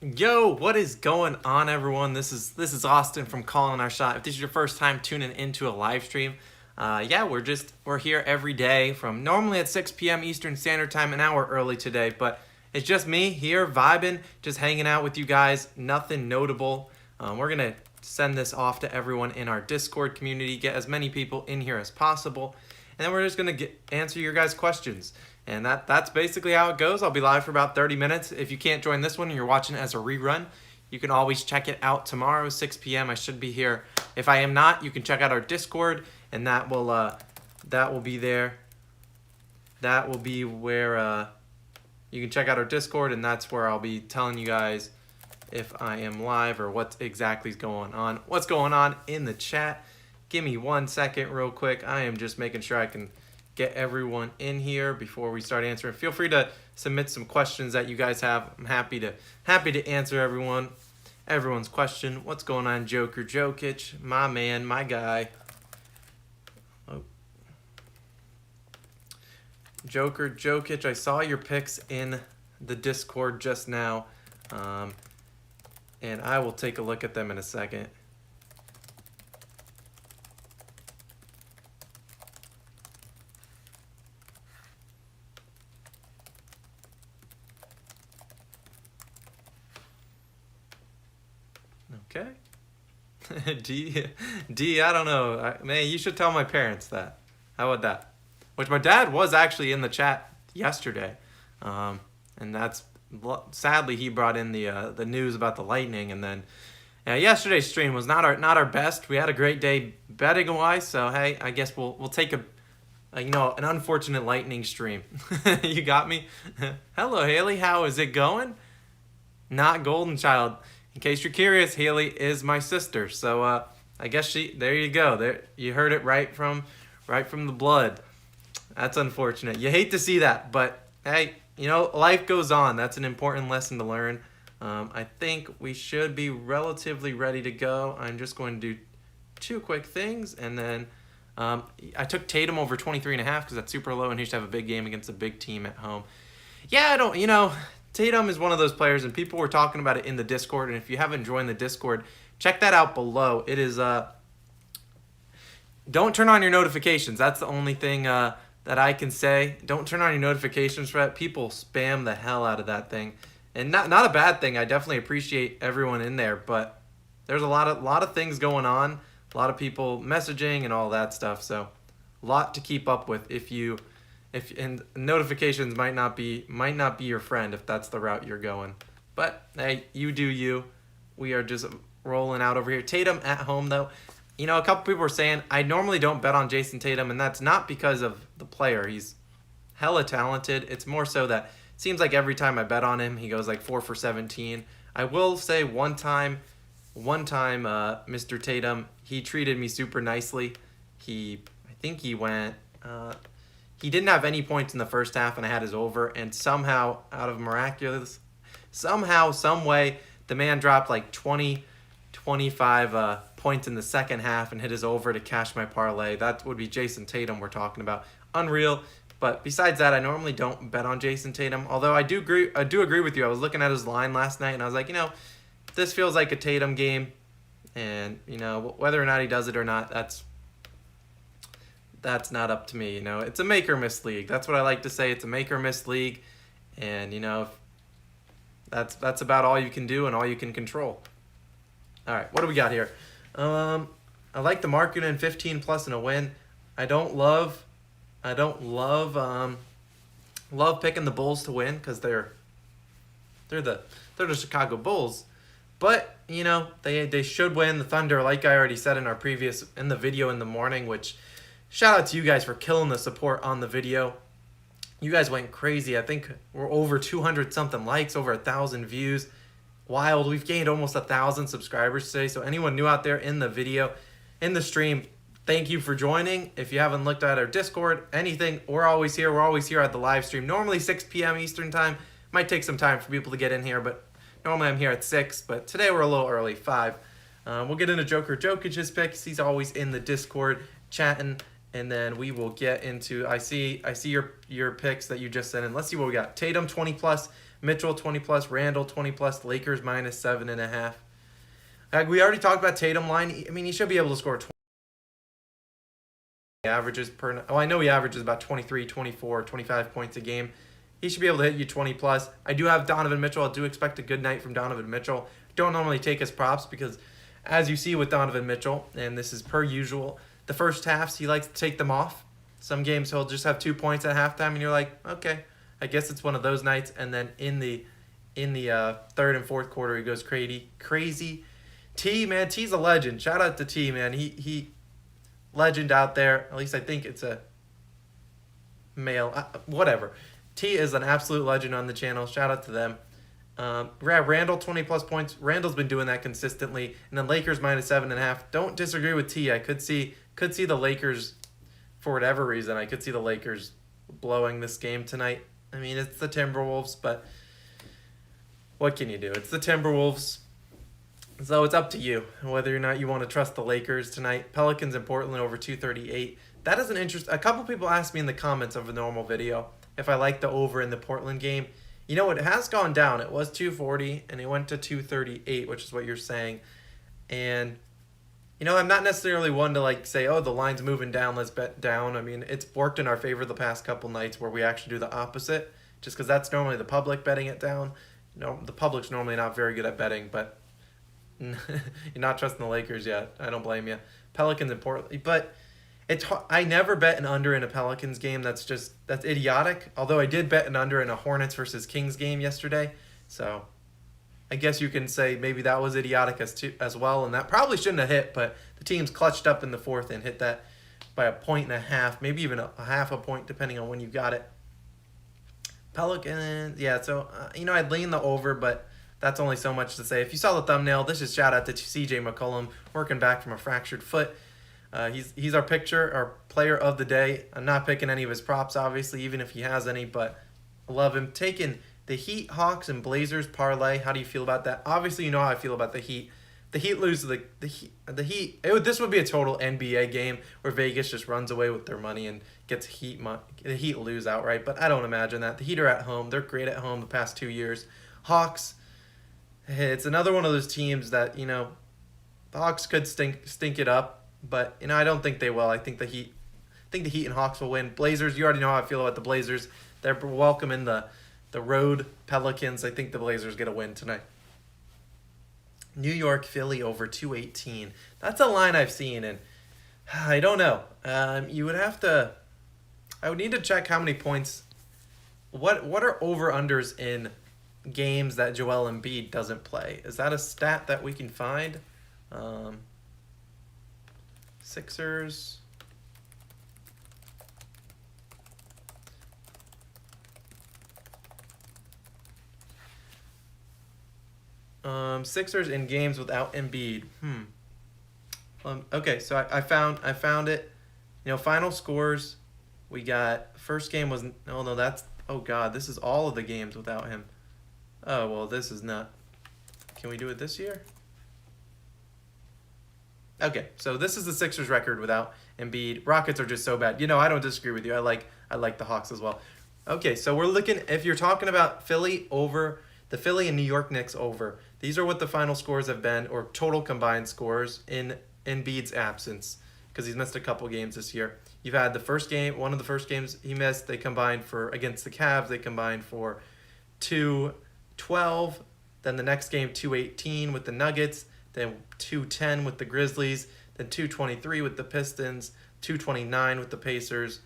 Yo, what is going on, everyone? This is Austin from Calling Our Shot. If this is your first time tuning into a live stream, yeah, we're here every day from normally at 6 p.m. Eastern Standard Time, an hour early today, but it's just me here vibing, just hanging out with you guys. Nothing notable. We're gonna send this off to everyone in our Discord community, get as many people in here as possible, and then we're just gonna answer your guys' questions. And that's basically how it goes. I'll be live for about 30 minutes. If you can't join this one and you're watching it as a rerun, you can always check it out tomorrow, 6 p.m. I should be here. If I am not, you can check out our Discord, and that will be there. That will be where you can check out our Discord, and that's where I'll be telling you guys if I am live or what exactly is going on. What's going on in the chat? Give me 1 second real quick. I am just making sure I can get everyone in here before we start answering. Feel free to submit some questions that you guys have. I'm happy to answer everyone's question. What's going on, Joker Jokic? My man, my guy. Oh. Joker Jokic, I saw your picks in the Discord just now, and I will take a look at them in a second. Okay. D, I don't know. Man, you should tell my parents that. How about that? Which my dad was actually in the chat yesterday, and that's sadly he brought in the news about the Lightning, and then yesterday's stream was not our best. We had a great day betting wise, so hey, I guess we'll take an unfortunate Lightning stream. You got me. Hello, Haley. How is it going? Not Golden Child. In case you're curious, Haley is my sister. So I guess there you go. There you heard it right from the blood. That's unfortunate. You hate to see that, but hey, life goes on. That's an important lesson to learn. I think we should be relatively ready to go. I'm just going to do two quick things, and then I took Tatum over 23.5 because that's super low, and he should have a big game against a big team at home. Yeah, Tatum is one of those players, and people were talking about it in the Discord, and if you haven't joined the Discord, check that out below. It is, don't turn on your notifications. That's the only thing that I can say. Don't turn on your notifications for that. People spam the hell out of that thing. And not a bad thing. I definitely appreciate everyone in there, but there's a lot of things going on, a lot of people messaging and all that stuff, so a lot to keep up with and notifications might not be your friend if that's the route you're going. But hey, you do you. We are just rolling out over here. Tatum at home though. A couple people were saying I normally don't bet on Jason Tatum, and that's not because of the player. He's hella talented. It's more so that it seems like every time I bet on him, he goes like 4 for 17. I will say one time, Mr. Tatum, he treated me super nicely. I think he went. He didn't have any points in the first half, and I had his over, and somehow, some way, the man dropped like 25 points in the second half and hit his over to cash my parlay. That would be Jason Tatum we're talking about. Unreal. But besides that, I normally don't bet on Jason Tatum, although I do agree with you. I was looking at his line last night, and I was like, this feels like a Tatum game, and, whether or not he does it or not, that's not up to me. It's a make or miss league. That's what I like to say. It's a make or miss league, and that's about all you can do and all you can control. All right, what do we got here? I like the market in 15 plus and a win. I don't love picking the Bulls to win because they're the Chicago Bulls, but they should win. The Thunder, like I already said in the video in the morning, which. Shout out to you guys for killing the support on the video. You guys went crazy. I think we're over 200 something likes, over 1,000 views. Wild. We've gained almost 1,000 subscribers today. So anyone new out there in the stream, thank you for joining. If you haven't looked at our Discord, anything, we're always here. We're always here at the live stream. Normally 6 p.m. Eastern time. Might take some time for people to get in here, but normally I'm here at 6. But today we're a little early, 5. We'll get into Joker Jokic's picks. He's always in the Discord chatting. And then we will get into, I see your picks that you just sent in. Let's see what we got. Tatum 20 plus, Mitchell 20 plus, Randall 20 plus, Lakers minus 7.5. We already talked about Tatum line. I mean, he should be able to score 20 averages per. Oh, I know he averages about 23, 24, 25 points a game. He should be able to hit you 20 plus. I do have Donovan Mitchell. I do expect a good night from Donovan Mitchell. Don't normally take his props because, as you see with Donovan Mitchell, and this is per usual, the first halves he likes to take them off. Some games he'll just have 2 points at halftime, and you're like, okay, I guess it's one of those nights. And then in the third and fourth quarter, he goes crazy. T, man, T's a legend. Shout out to T, man. He legend out there. At least I think it's a male. Whatever. T is an absolute legend on the channel. Shout out to them. Randall 20 plus points. Randall's been doing that consistently. And then Lakers minus 7.5. Don't disagree with T. I could see the Lakers, for whatever reason, I could see the Lakers blowing this game tonight. I mean, it's the Timberwolves, but what can you do? It's the Timberwolves. So it's up to you whether or not you want to trust the Lakers tonight. Pelicans in Portland over 238. That is an interest. A couple people asked me in the comments of a normal video if I like the over in the Portland game. You know, it has gone down. It was 240 and it went to 238, which is what you're saying. And you know, I'm not necessarily one to like say, oh, the line's moving down, let's bet down. I mean, it's worked in our favor the past couple nights where we actually do the opposite, just because that's normally the public betting it down. No, the public's normally not very good at betting, but you're not trusting the Lakers yet. I don't blame you. Pelicans in Portland, but I never bet an under in a Pelicans game. That's idiotic. Although I did bet an under in a Hornets versus Kings game yesterday, so I guess you can say maybe that was idiotic as well, and that probably shouldn't have hit. But the teams clutched up in the fourth and hit that by 1.5, maybe even a half a point, depending on when you got it. Pelicans, yeah. So you know, I'd lean the over, but that's only so much to say. If you saw the thumbnail, this is shout out to C.J. McCollum, working back from a fractured foot. He's our player of the day. I'm not picking any of his props, obviously, even if he has any, but I love him. Taking the Heat, Hawks, and Blazers parlay. How do you feel about that? Obviously, you know how I feel about the Heat. The Heat lose the Heat. This would be a total NBA game where Vegas just runs away with their money and gets the Heat lose outright. But I don't imagine that. The Heat are at home. They're great at home the past 2 years. Hawks, it's another one of those teams that, you know, the Hawks could stink it up, but you know, I don't think they will. I think the Heat and Hawks will win. Blazers, you already know how I feel about the Blazers. They're welcome in the road Pelicans. I think the Blazers get a win tonight. New York, Philly over 218. That's a line I've seen, and I don't know. I would need to check how many points. What are over-unders in games that Joel Embiid doesn't play? Is that a stat that we can find? Sixers. Sixers in games without Embiid. Okay, so I found it. You know, final scores. We got first game was oh god, this is all of the games without him. Oh well, this is not. Can we do it this year? Okay, so this is the Sixers record without Embiid. Rockets are just so bad. You know, I don't disagree with you. I like the Hawks as well. Okay, so we're looking, if you're talking about Philly over, the Philly and New York Knicks over, these are what the final scores have been, or total combined scores in Embiid's absence, because he's missed a couple games this year. You've had the first game, one of the first games he missed, they combined for, against the Cavs, they combined for 212. Then the next game, 218 with the Nuggets, then 210 with the Grizzlies, then 223 with the Pistons, 229 with the Pacers,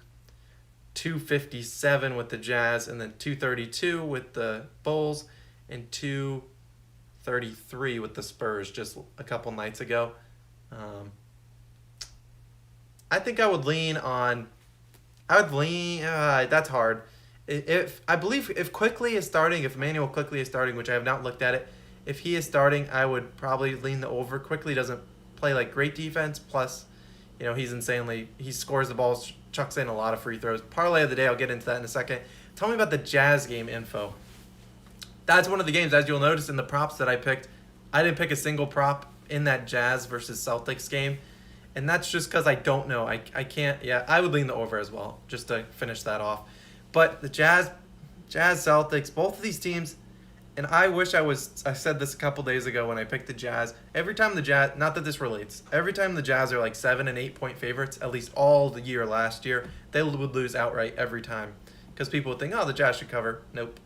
257 with the Jazz, and then 232 with the Bulls, and 233 with the Spurs just a couple nights ago. I think I would lean on. That's hard. If Quickley is starting, if Emmanuel Quickley is starting, which I have not looked at it, if he is starting, I would probably lean the over. Quickley doesn't play like great defense. Plus, you know, he scores the ball, chucks in a lot of free throws. Parlay of the day, I'll get into that in a second. Tell me about the Jazz game info. That's one of the games, as you'll notice in the props that I picked. I didn't pick a single prop in that Jazz versus Celtics game. And that's just because I don't know. I can't. Yeah, I would lean the over as well, just to finish that off. But the Jazz, Celtics, both of these teams, And I said this a couple days ago when I picked the Jazz. Every time the Jazz, not that this relates, every time the Jazz are like 7 and 8 point favorites, at least all the year last year, they would lose outright every time. Because people would think, oh, the Jazz should cover. Nope.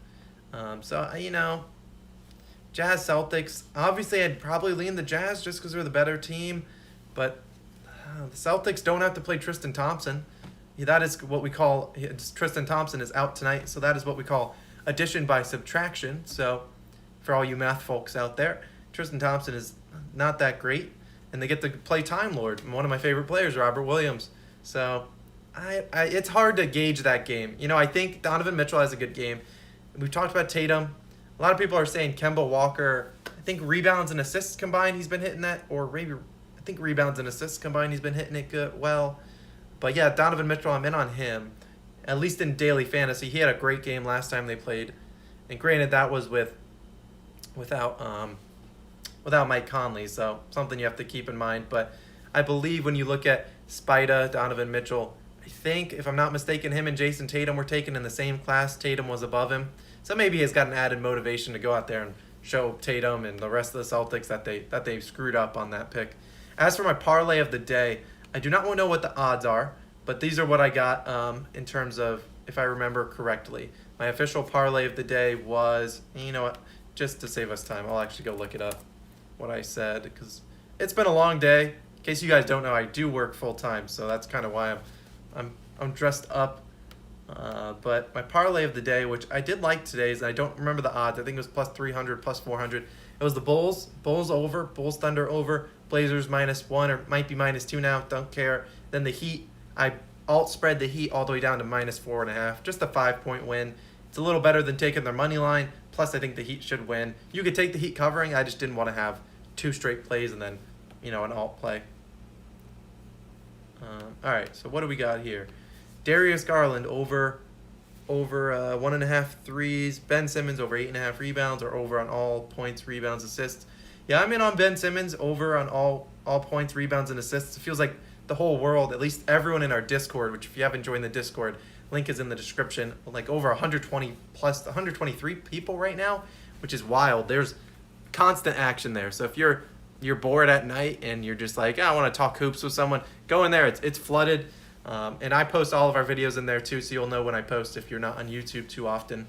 Jazz Celtics, obviously I'd probably lean the Jazz just because they're the better team. But the Celtics don't have to play Tristan Thompson. That is what we call, Tristan Thompson is out tonight, so that is what we call addition by subtraction. So for all you math folks out there, Tristan Thompson is not that great, and they get to play Time Lord, one of my favorite players, Robert Williams. So it's hard to gauge that game. I think Donovan Mitchell has a good game. We've talked about Tatum. A lot of people are saying Kemba Walker, I think rebounds and assists combined, he's been hitting that, or maybe I think rebounds and assists combined, he's been hitting it good. Well, but yeah, Donovan Mitchell, I'm in on him. At least in daily fantasy, he had a great game last time they played, and granted that was without Mike Conley, so something you have to keep in mind. But I believe when you look at Spida, Donovan Mitchell, I think if I'm not mistaken, him and Jason Tatum were taken in the same class. Tatum was above him, so maybe he's got an added motivation to go out there and show Tatum and the rest of the Celtics that they screwed up on that pick. As for my parlay of the day, I do not know what the odds are, but these are what I got in terms of, if I remember correctly. My official parlay of the day was, you know what, just to save us time, I'll actually go look it up, what I said, because it's been a long day. In case you guys don't know, I do work full time, so that's kind of why I'm dressed up. But my parlay of the day, which I did like today's, and I don't remember the odds. I think it was plus 300, plus 400. It was the Bulls over, Bulls Thunder over, Blazers -1 or might be -2 now. Don't care. Then the Heat, I alt spread the Heat all the way down to -4.5. Just a 5-point win. It's a little better than taking their money line. Plus, I think the Heat should win. You could take the Heat covering. I just didn't want to have 2 straight plays and then, an alt play. All right, so what do we got here? Darius Garland over 1.5 threes. Ben Simmons over 8.5 rebounds, or over on all points, rebounds, assists. Yeah, I'm in on Ben Simmons over on all points, rebounds, and assists. It feels like the whole world, at least everyone in our Discord, which if you haven't joined the Discord, link is in the description, like over 123 people right now, which is wild. There's constant action there. So if you're bored at night and you're just like, I want to talk hoops with someone, go in there. It's flooded. And I post all of our videos in there too, so you'll know when I post if you're not on YouTube too often.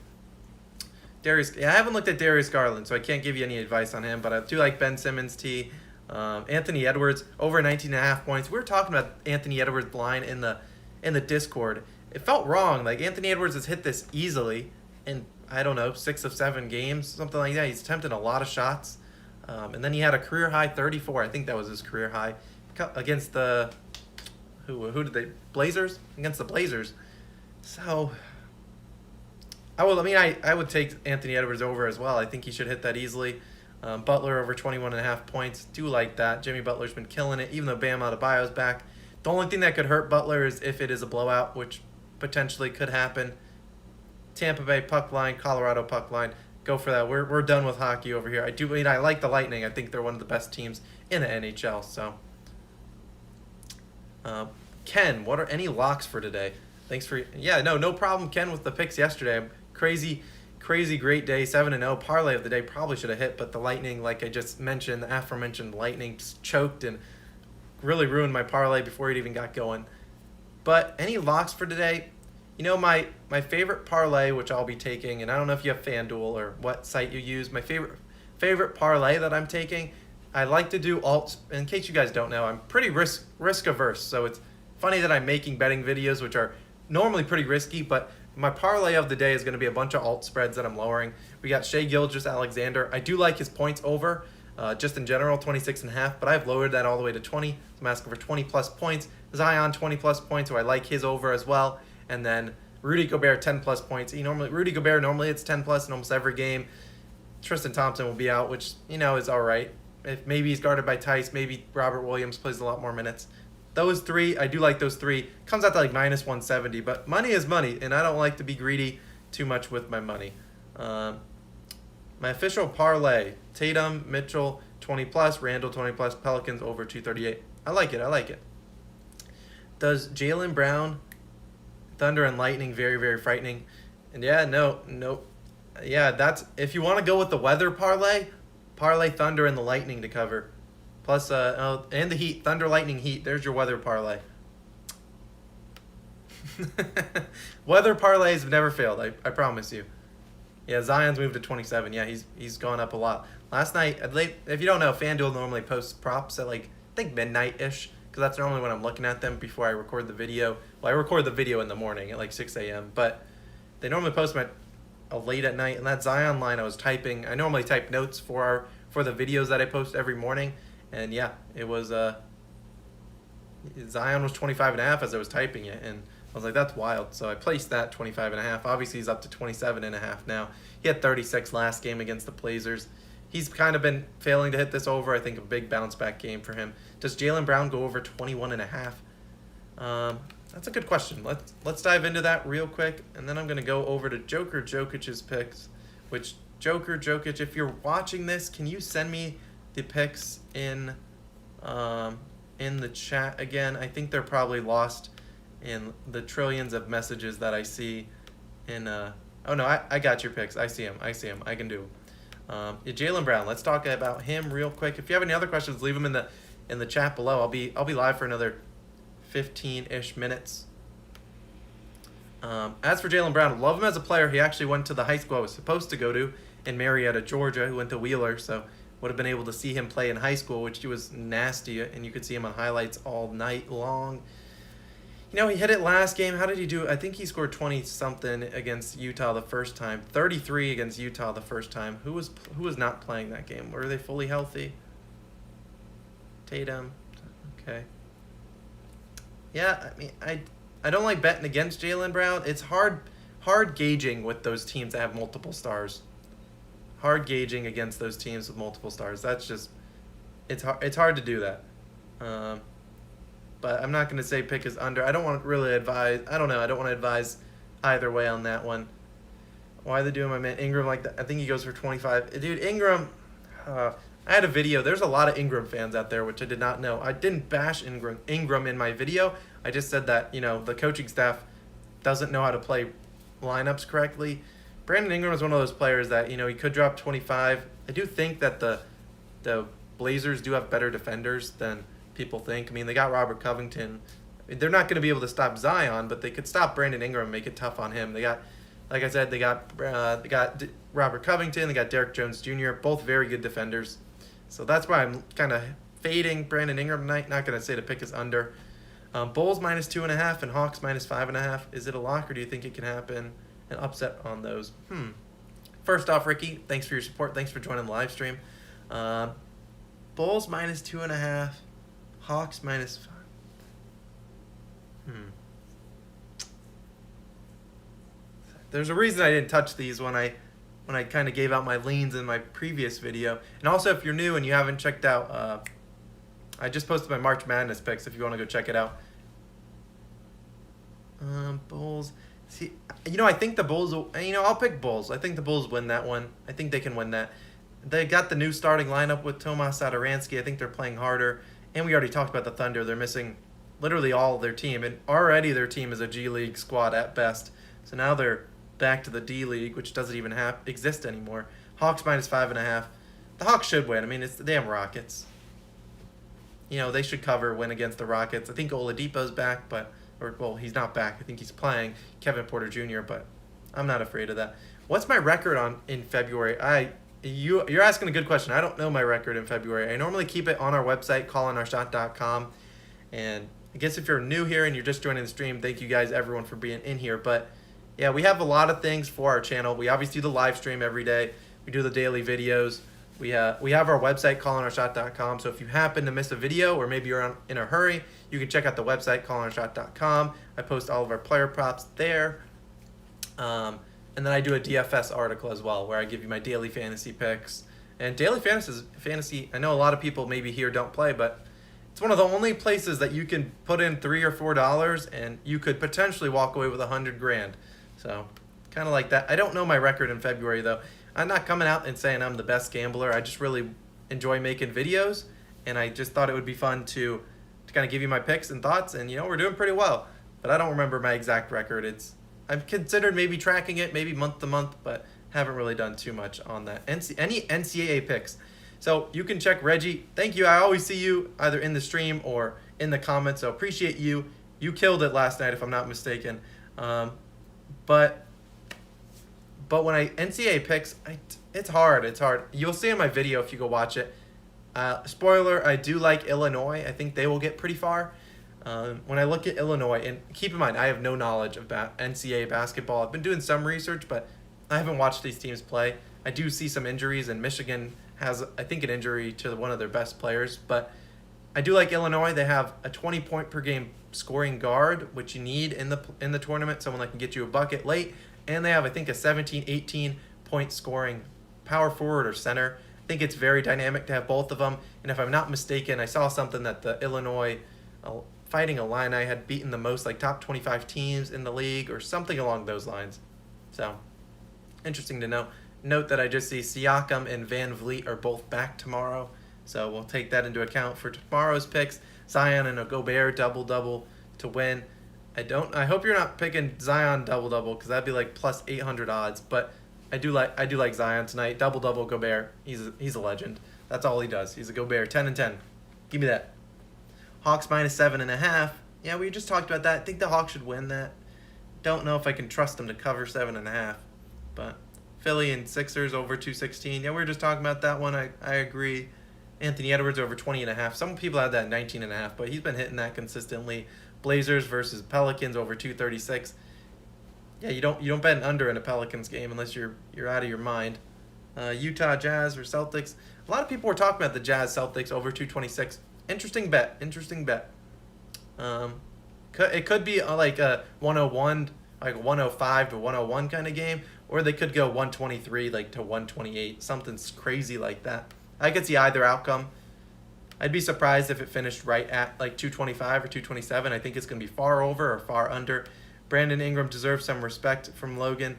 I haven't looked at Darius Garland, so I can't give you any advice on him, but I do like Ben Simmons' T. Anthony Edwards over 19.5 points. We were talking about Anthony Edwards line in the Discord. It felt wrong. Like, Anthony Edwards has hit this easily in, I don't know, 6 of 7 games, something like that. He's attempted a lot of shots. And then he had a career high 34. I think that was his career high against the who did they Blazers against the Blazers. So I would take Anthony Edwards over as well. I think he should hit that easily. Butler over 21.5 points. Do like that. Jimmy Butler's been killing it, even though Bam Adebayo's back. The only thing that could hurt Butler is if it is a blowout, which potentially could happen. Tampa Bay puck line, Colorado puck line. Go for that. We're done with hockey over here. I like the Lightning. I think they're one of the best teams in the NHL. So, Ken, what are any locks for today? Thanks for no problem, Ken, with the picks yesterday. Crazy great day, 7-0 parlay of the day. Probably should have hit, but the Lightning, like I just mentioned, the aforementioned Lightning just choked and really ruined my parlay before it even got going. But any locks for today? My favorite parlay, which I'll be taking, and I don't know if you have FanDuel or what site you use. My favorite parlay that I'm taking, I like to do alts. In case you guys don't know, I'm pretty risk averse. So it's funny that I'm making betting videos, which are normally pretty risky, but my parlay of the day is going to be a bunch of alt spreads that I'm lowering. We got Shai Gilgeous-Alexander. I do like his points over, just in general, 26.5, but I've lowered that all the way to 20. So I'm asking for 20-plus points. Zion, 20-plus points, so I like his over as well. And then Rudy Gobert, 10-plus points. Rudy Gobert normally hits 10-plus in almost every game. Tristan Thompson will be out, which, is all right. If maybe he's guarded by Tice, maybe Robert Williams plays a lot more minutes. Those 3, I do like those 3. Comes out to like -170, but money is money, and I don't like to be greedy too much with my money. My official parlay, Tatum, Mitchell, 20-plus, Randall, 20-plus, Pelicans over 238. I like it. Does Jaylen Brown, Thunder and Lightning, very, very frightening. And yeah, no. Yeah, that's if you want to go with the weather parlay Thunder and the Lightning to cover. Plus, and the Heat, Thunder, Lightning, Heat. There's your weather parlay. Weather parlays have never failed. I promise you. Yeah, Zion's moved to 27. Yeah, he's gone up a lot. Last night, if you don't know, FanDuel normally posts props at like I think midnight-ish, because that's normally when I'm looking at them before I record the video. Well, I record the video in the morning at like 6 a.m., but they normally post them at late at night. And that Zion line I was typing, I normally type notes for the videos that I post every morning, and yeah, it was Zion was 25.5 as I was typing it, and I was like, that's wild. So I placed that 25.5. Obviously, he's up to 27.5 now. He had 36 last game against the Blazers. He's kind of been failing to hit this over. I think a big bounce back game for him. Does Jaylen Brown go over 21.5? That's a good question. Let's dive into that real quick, and then I'm gonna go over to Joker Jokic's picks. Which Joker Jokic, if you're watching this, can you send me the picks in the chat again? I think they're probably lost in the trillions of messages that I see in oh no, I got your picks. I see them. I can do them. Jaylen Brown, let's talk about him real quick. If you have any other questions, leave them in the chat below. I'll be live for another 15-ish minutes. As for Jaylen Brown, love him as a player. He actually went to the high school I was supposed to go to in Marietta, Georgia, who went to Wheeler, so would have been able to see him play in high school, which he was nasty, and you could see him on highlights all night long. You know, he hit it last game. How did he do? I think he scored 20-something against Utah the first time. 33 against Utah the first time. Who was not playing that game? Were they fully healthy? Tatum. Okay. Yeah, I mean, I don't like betting against Jaylen Brown. It's hard gauging with those teams that have multiple stars. Hard gauging against those teams with multiple stars. That's just it's hard to do that. But I'm not going to say pick his under. I don't want to really advise. I don't know. I don't want to advise either way on that one. Why are they doing my man Ingram like that? I think he goes for 25. Dude, Ingram, I had a video. There's a lot of Ingram fans out there, which I did not know. I didn't bash Ingram in my video. I just said that, the coaching staff doesn't know how to play lineups correctly. Brandon Ingram is one of those players that, he could drop 25. I do think that the Blazers do have better defenders than people think. I mean, they got Robert Covington. They're not going to be able to stop Zion, but they could stop Brandon Ingram and make it tough on him. They got, like I said, they got Robert Covington. They got Derrick Jones Jr., both very good defenders. So that's why I'm kind of fading Brandon Ingram tonight. Not going to say to pick his under. Bulls minus 2.5 and Hawks minus 5.5. Is it a lock, or do you think it can happen? An upset on those? First off, Ricky, thanks for your support. Thanks for joining the live stream. Bulls minus 2.5. Hawks minus 5. There's a reason I didn't touch these when I kind of gave out my leans in my previous video. And also, if you're new and you haven't checked out, I just posted my March Madness picks if you want to go check it out. Bulls. See, I think the Bulls will, I'll pick Bulls. I think the Bulls win that one. I think they can win that. They got the new starting lineup with Tomas Satoransky. I think they're playing harder. And we already talked about the Thunder. They're missing literally all of their team. And already their team is a G League squad at best. So now they're back to the D League, which doesn't even exist anymore. Hawks minus 5.5. The Hawks should win. I mean, it's the damn Rockets. They should win against the Rockets. I think Oladipo's back, he's not back. I think he's playing Kevin Porter Jr., but I'm not afraid of that. What's my record in February? You're asking a good question. I don't know my record in February. I normally keep it on our website, callingourshot.com. And I guess if you're new here and you're just joining the stream, thank you guys, everyone, for being in here. But yeah, we have a lot of things for our channel. We obviously do the live stream every day. We do the daily videos. We have our website, callingourshot.com. So if you happen to miss a video or maybe you're in a hurry, you can check out the website, callingourshot.com. I post all of our player props there. And then I do a DFS article as well where I give you my daily fantasy picks. And daily fantasy, I know a lot of people maybe here don't play, but it's one of the only places that you can put in $3 or $4 and you could potentially walk away with $100,000. So kind of like that. I don't know my record in February though. I'm not coming out and saying I'm the best gambler. I just really enjoy making videos, and I just thought it would be fun to kind of give you my picks and thoughts. And we're doing pretty well, but I don't remember my exact record. I'm considered maybe tracking it, maybe month to month, but haven't really done too much on that. Any NCAA picks. So you can check Reggie. Thank you. I always see you either in the stream or in the comments. So appreciate you. You killed it last night, if I'm not mistaken. But when NCAA picks, it's hard. It's hard. You'll see in my video if you go watch it. Spoiler, I do like Illinois. I think they will get pretty far. When I look at Illinois, and keep in mind, I have no knowledge of NCAA basketball. I've been doing some research, but I haven't watched these teams play. I do see some injuries, and Michigan has, I think, an injury to one of their best players. But I do like Illinois. They have a 20-point per game scoring guard, which you need in the tournament, someone that can get you a bucket late. And they have, I think, a 17, 18-point scoring power forward or center. I think it's very dynamic to have both of them. And if I'm not mistaken, I saw something that the Illinois Fighting Illini had beaten the most like top 25 teams in the league or something along those lines. So, interesting to know. Note that I just see Siakam and Van Vliet are both back tomorrow. So we'll take that into account for tomorrow's picks. Zion and a Gobert double-double to win. I hope you're not picking Zion double-double because that'd be like plus 800 odds. But I do like Zion tonight. Double-double Gobert. He's a legend. That's all he does. He's a Gobert. 10 and 10. Give me that. Hawks minus 7.5. Yeah, we just talked about that. I think the Hawks should win that. Don't know if I can trust them to cover 7.5. But Philly and Sixers over 216. Yeah, we were just talking about that one. I agree. Anthony Edwards over 20.5. Some people had that 19.5, but he's been hitting that consistently. Blazers versus Pelicans over 236. Yeah, you don't bet an under in a Pelicans game unless you're out of your mind. Utah Jazz or Celtics. A lot of people were talking about the Jazz Celtics over 226. Interesting bet. It could be like a 101, like 105 to 101 kind of game, or they could go 123 like to 128, something crazy like that. I could see either outcome. I'd be surprised if it finished right at like 225 or 227. I think it's going to be far over or far under. Brandon Ingram deserves some respect from Logan.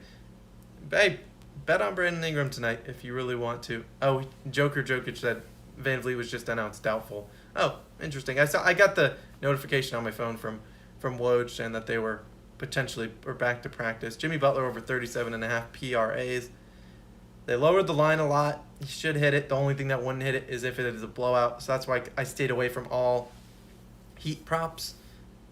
Hey, bet on Brandon Ingram tonight if you really want to. Oh, Jokic said Van Vliet was just announced doubtful. Oh, interesting. I got the notification on my phone from Woj saying that they were potentially back to practice. Jimmy Butler over 37.5 PRAs. They lowered the line a lot. He should hit it. The only thing that wouldn't hit it is if it is a blowout. So that's why I stayed away from all Heat props.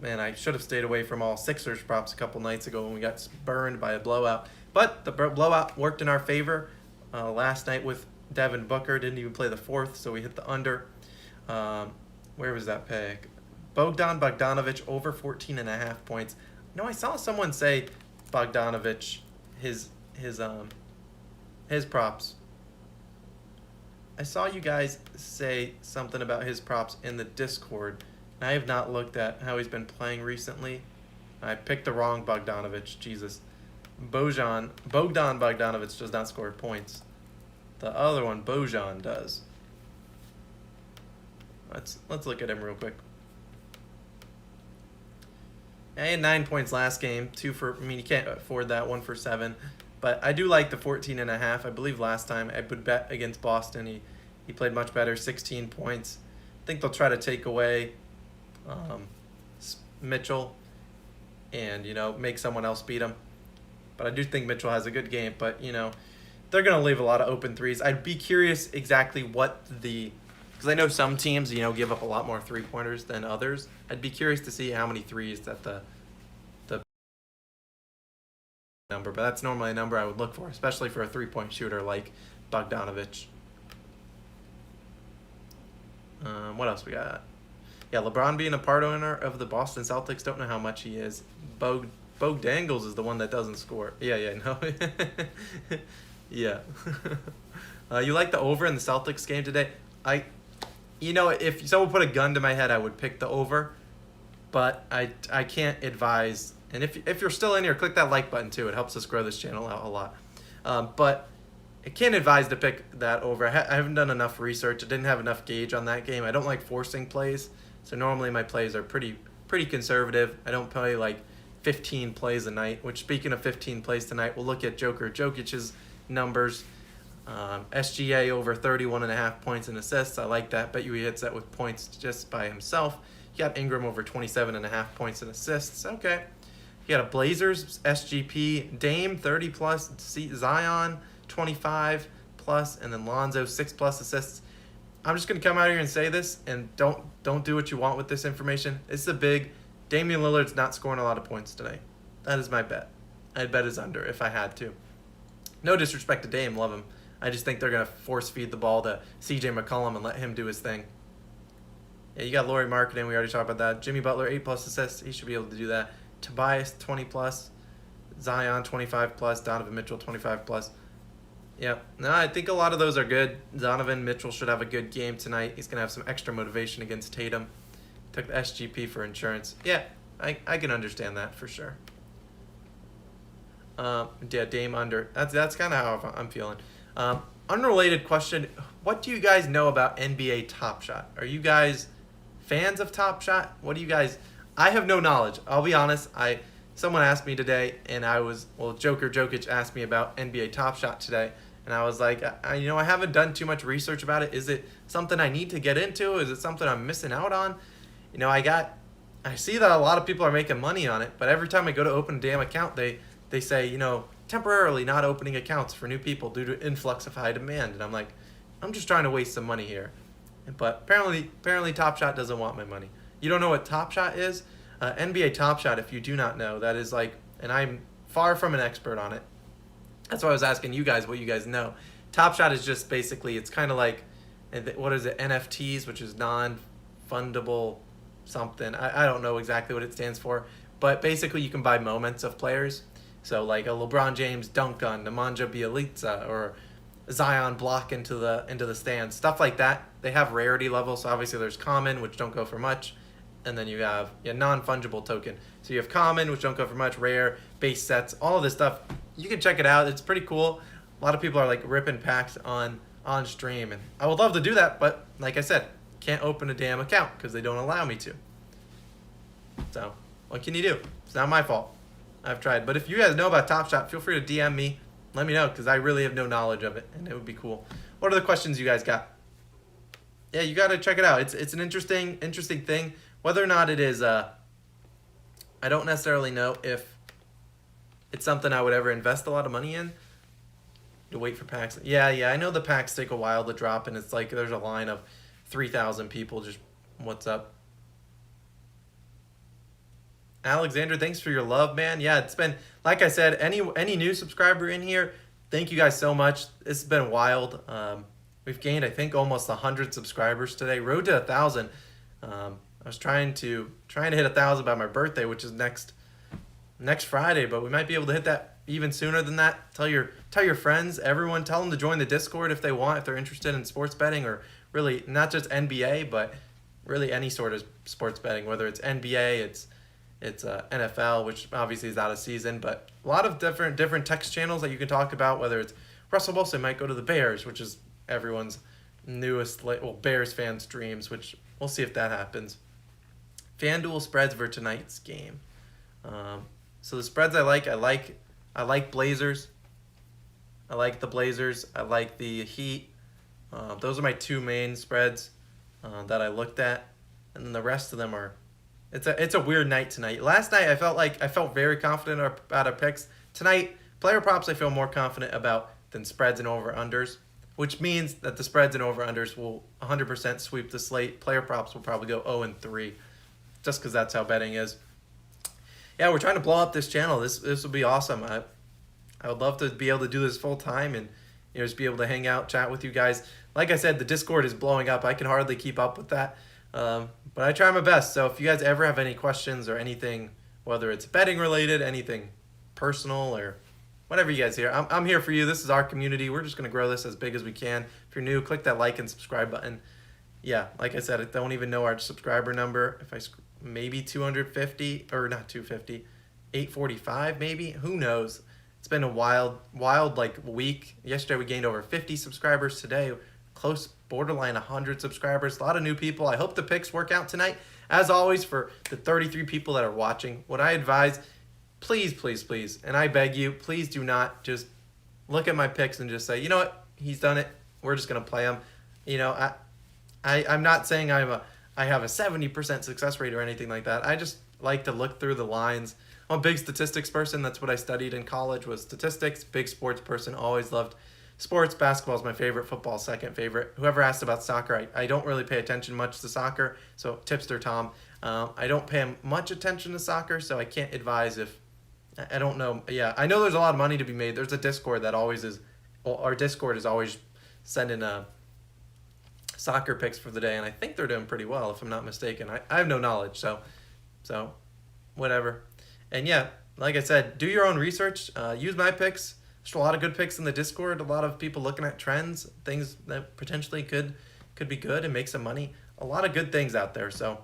Man, I should have stayed away from all Sixers props a couple nights ago when we got burned by a blowout. But the blowout worked in our favor last night with Devin Booker. Didn't even play the fourth, so we hit the under. Where was that pick? Bogdanovich over 14.5 points. No, I saw someone say Bogdanovich, his props. I saw you guys say something about his props in the Discord. I have not looked at how he's been playing recently. I picked the wrong Bogdanovich. Jesus. Bogdan Bogdanovich does not score points. The other one, Bojan, does. Let's look at him real quick. I had 9 points last game. You can't afford that. 1 for 7. But I do like the 14.5. I believe last time I would bet against Boston. He played much better. 16 points. I think they'll try to take away Mitchell and, make someone else beat him. But I do think Mitchell has a good game. But, they're going to leave a lot of open threes. I'd be curious exactly what because I know some teams, give up a lot more three-pointers than others. I'd be curious to see how many threes that the number. But that's normally a number I would look for, especially for a three-point shooter like Bogdanovich. What else we got? Yeah, LeBron being a part owner of the Boston Celtics. Don't know how much he is. Dangles is the one that doesn't score. Yeah, no. Yeah. You like the over in the Celtics game today? If someone put a gun to my head, I would pick the over. But I can't advise. And if you're still in here, click that like button too. It helps us grow this channel out a lot. But I can't advise to pick that over. I haven't done enough research. I didn't have enough gauge on that game. I don't like forcing plays. So normally my plays are pretty conservative. I don't play like 15 plays a night, which speaking of 15 plays tonight, we'll look at Jokic's numbers. SGA over 31.5 points and assists. I like that. Bet you he hits that with points just by himself. You got Ingram over 27.5 points and assists. Okay. You got a Blazers SGP, Dame 30 plus, Zion 25 plus, and then Lonzo 6 plus assists. I'm just gonna come out here and say this, and don't do what you want with this information. This is a big. Damian Lillard's not scoring a lot of points today. That is my bet. I'd bet his under if I had to. No disrespect to Dame, love him. I just think they're gonna force feed the ball to C.J. McCollum and let him do his thing. Yeah, you got Lauri Markkanen. We already talked about that. Jimmy Butler 8 plus assists. He should be able to do that. Tobias 20 plus. Zion 25 plus. Donovan Mitchell 25 plus. Yep. No, I think a lot of those are good. Donovan Mitchell should have a good game tonight. He's gonna have some extra motivation against Tatum. Took the SGP for insurance. Yeah, I can understand that for sure. Yeah, Dame under. That's kind of how I'm feeling. Unrelated question. What do you guys know about NBA Top Shot? Are you guys fans of Top Shot? What do you guys... I have no knowledge. I'll be honest. Someone asked me today, and Jokic asked me about NBA Top Shot today, and I was like, I haven't done too much research about it. Is it something I need to get into? Is it something I'm missing out on? I see that a lot of people are making money on it, but every time I go to open a damn account, they say, temporarily not opening accounts for new people due to influx of high demand. And I'm like, I'm just trying to waste some money here. But apparently Top Shot doesn't want my money. You don't know what Top Shot is? NBA Top Shot, if you do not know, that is like, and I'm far from an expert on it. That's why I was asking you guys what you guys know. Top Shot is just basically, it's kind of like, what is it, NFTs, which is non-fundable something. I don't know exactly what it stands for. But basically you can buy moments of players. So like a LeBron James dunk on Nemanja Bjelica or Zion block into the stands, stuff like that. They have rarity levels. So obviously there's common, which don't go for much, and then you have non-fungible token. So you have common, which don't go for much, rare, base sets, all of this stuff. You can check it out. It's pretty cool. A lot of people are like ripping packs on stream, and I would love to do that, but like I said, can't open a damn account because they don't allow me to. So what can you do? It's not my fault. I've tried. But if you guys know about Top Shot, feel free to DM me. Let me know because I really have no knowledge of it, and it would be cool. What are the questions you guys got? Yeah, you got to check it out. It's an interesting thing. Whether or not it is, I don't necessarily know if it's something I would ever invest a lot of money in. To wait for packs. Yeah, I know the packs take a while to drop, and it's like there's a line of 3,000 people just, what's up? Alexander, thanks for your love, man. Yeah, it's been, like I said, any new subscriber in here, thank you guys so much. It's been wild. We've gained, I think, almost 100 subscribers today. Road to 1,000. I was trying to hit 1,000 by my birthday, which is next Friday, but we might be able to hit that even sooner than that. Tell your friends, everyone, tell them to join the Discord if they want, if they're interested in sports betting, or really not just NBA, but really any sort of sports betting, whether it's NBA, it's NFL, which obviously is out of season, but a lot of different text channels that you can talk about, whether it's Russell Wilson might go to the Bears, which is everyone's newest, Bears fans' dreams, which we'll see if that happens. FanDuel spreads for tonight's game. So the spreads I like Blazers. I like the Blazers. I like the Heat. Those are my two main spreads that I looked at, and then the rest of them are. It's a weird night tonight. Last night I felt very confident about our picks. Tonight, player props I feel more confident about than spreads and over-unders, which means that the spreads and over-unders will 100% sweep the slate. Player props will probably go 0-3, just because that's how betting is. Yeah, we're trying to blow up this channel. This will be awesome. I would love to be able to do this full time and just be able to hang out, chat with you guys. Like I said, the Discord is blowing up. I can hardly keep up with that. But I try my best. So if you guys ever have any questions or anything, whether it's betting related, anything personal, or whatever you guys hear, I'm here for you. This is our community. We're just going to grow this as big as we can. If you're new, click that like and subscribe button. Yeah, like I said, I don't even know our subscriber number. If maybe 250, or not 250, 845 maybe. Who knows? It's been a wild week. Yesterday we gained over 50 subscribers. Today, close borderline 100 subscribers. A lot of new people. I hope the picks work out tonight. As always, for the 33 people that are watching, what I advise, please, and I beg you, please do not just look at my picks and just say, you know what, he's done it. We're just gonna play him. I'm not saying I have a 70% success rate or anything like that. I just like to look through the lines. I'm a big statistics person. That's what I studied in college, was statistics. Big sports person. Always loved sports, basketball is my favorite, football second favorite. Whoever asked about soccer, I don't really pay attention much to soccer, so tipster Tom. I don't pay much attention to soccer, so I can't advise if, I don't know. Yeah, I know there's a lot of money to be made. There's a Discord that always is, our Discord is always sending soccer picks for the day, and I think they're doing pretty well, if I'm not mistaken. I have no knowledge, so whatever. And yeah, like I said, do your own research. Use my picks. There's a lot of good picks in the Discord. A lot of people looking at trends, things that potentially could be good and make some money. A lot of good things out there. So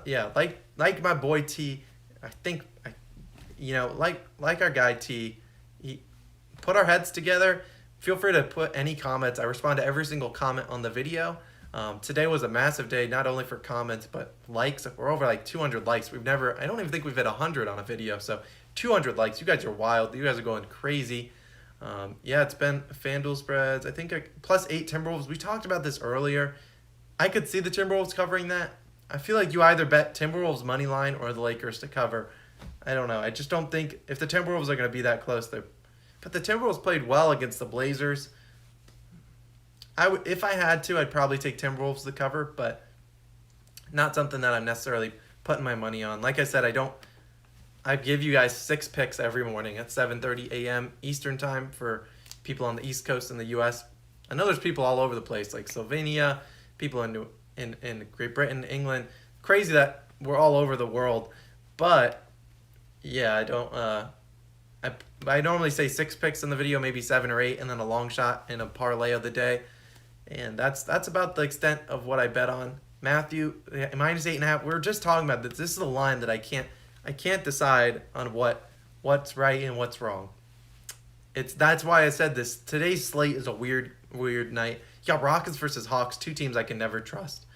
yeah, like my boy T, I think like our guy T, he put our heads together. Feel free to put any comments. I respond to every single comment on the video. Today was a massive day, not only for comments, but likes. We're over like 200 likes. I don't even think we've hit 100 on a video. So 200 likes. You guys are wild. You guys are going crazy. Yeah, it's been FanDuel spreads. I think +8 Timberwolves. We talked about this earlier. I could see the Timberwolves covering that. I feel like you either bet Timberwolves money line or the Lakers to cover. I don't know. I just don't think if the Timberwolves are going to be that close, but the Timberwolves played well against the Blazers. If I had to, I'd probably take Timberwolves to cover, but not something that I'm necessarily putting my money on. Like I said, I give you guys 6 picks every morning at 7:30 a.m. Eastern time for people on the East Coast in the U.S. I know there's people all over the place, like Slovenia, people in Great Britain, England. Crazy that we're all over the world, but yeah, I don't. I normally say 6 picks in the video, maybe 7 or 8, and then a long shot in a parlay of the day. And that's about the extent of what I bet on. Matthew, -8.5. We were just talking about this. This is a line that I can't decide on what's right and what's wrong. That's why I said this. Today's slate is a weird night. You got Rockets versus Hawks, 2 teams I can never trust.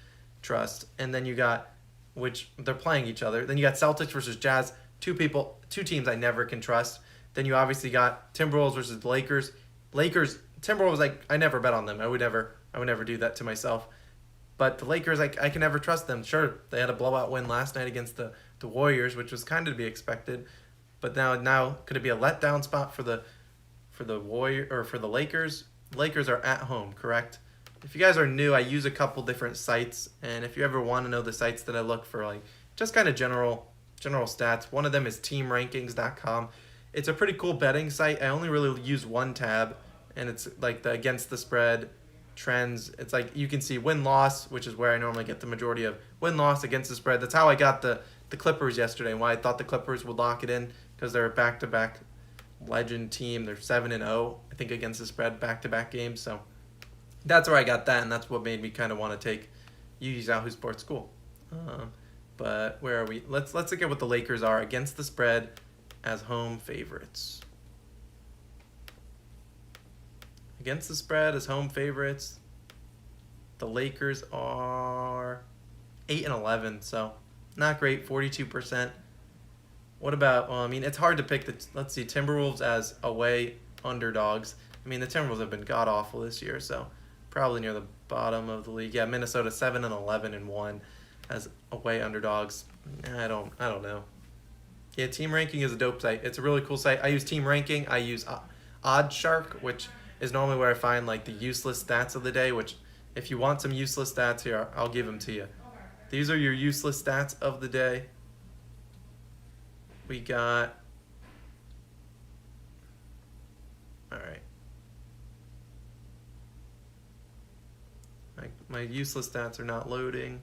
And then you got, which they're playing each other. Then you got Celtics versus Jazz, 2 teams I never can trust. Then you obviously got Timberwolves versus Lakers. Timberwolves, I never bet on them. I would never do that to myself. But the Lakers, I can never trust them. Sure, they had a blowout win last night against the Warriors, which was kind of to be expected. But now could it be a letdown spot for the Lakers? Lakers are at home, correct? If you guys are new, I use a couple different sites, and if you ever want to know the sites that I look for, like just kind of general stats, one of them is teamrankings.com. It's a pretty cool betting site. I only really use one tab, and it's like the against the spread trends. It's like you can see win-loss, which is where I normally get the majority of win-loss against the spread. That's how I got the Clippers yesterday, and why I thought the Clippers would lock it in, because they're a back-to-back legend team. They're 7-0, I think, against the spread, back-to-back games. So that's where I got that, and that's what made me kind of want to take Yahoo Sports School. But where are we? Let's look at what the Lakers are against the spread as home favorites. Against the spread as home favorites, the Lakers are 8-11, so not great, 42%. What about, well, I mean, it's hard to pick let's see, Timberwolves as away underdogs. I mean, the Timberwolves have been god-awful this year, so probably near the bottom of the league. Yeah, Minnesota 7-11-1 as away underdogs. I don't know. Yeah, Team Ranking is a dope site. It's a really cool site. I use Team Ranking. I use OddsShark, which is normally where I find like the useless stats of the day, which if you want some useless stats here, I'll give them to you. These are your useless stats of the day. We got, all right. My useless stats are not loading.